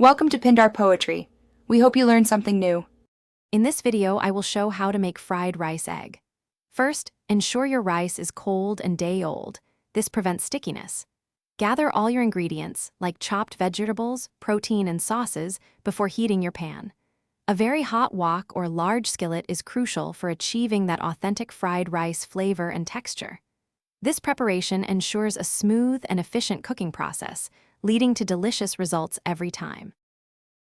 Welcome to Pindar Poetry. We hope you learned something new. In this video, I will show how to make fried rice egg. First, ensure your rice is cold and day-old. This prevents stickiness. Gather all your ingredients, like chopped vegetables, protein, and sauces, before heating your pan. A very hot wok or large skillet is crucial for achieving that authentic fried rice flavor and texture. This preparation ensures a smooth and efficient cooking process, leading to delicious results every time.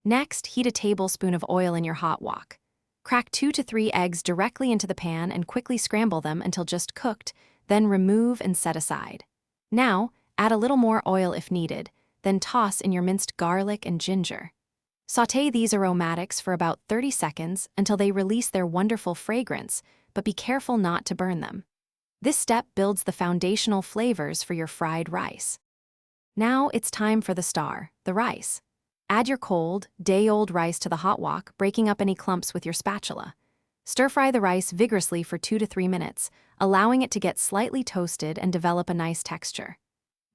Next, heat a tablespoon of oil in your hot wok. Crack 2 to 3 eggs directly into the pan and quickly scramble them until just cooked, then remove and set aside. Now, add a little more oil if needed, then toss in your minced garlic and ginger. Sauté these aromatics for about 30 seconds until they release their wonderful fragrance, but be careful not to burn them. This step builds the foundational flavors for your fried rice. Now it's time for the star, the rice. Add your cold, day-old rice to the hot wok, breaking up any clumps with your spatula. Stir-fry the rice vigorously for 2 to 3 minutes, allowing it to get slightly toasted and develop a nice texture.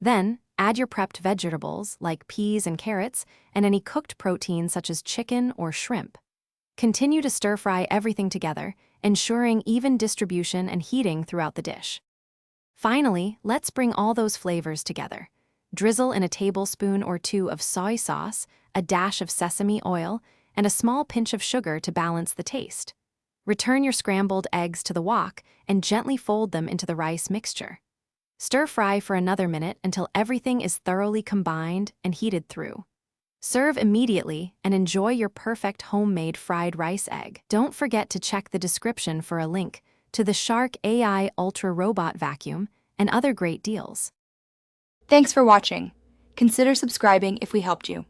Then, add your prepped vegetables, like peas and carrots, and any cooked protein such as chicken or shrimp. Continue to stir-fry everything together, ensuring even distribution and heating throughout the dish. Finally, let's bring all those flavors together. Drizzle in a tablespoon or 2 of soy sauce, a dash of sesame oil, and a small pinch of sugar to balance the taste. Return your scrambled eggs to the wok and gently fold them into the rice mixture. Stir-fry for another minute until everything is thoroughly combined and heated through. Serve immediately and enjoy your perfect homemade fried rice egg. Don't forget to check the description for a link to the Shark AI Ultra Robot Vacuum and other great deals. Thanks for watching. Consider subscribing if we helped you.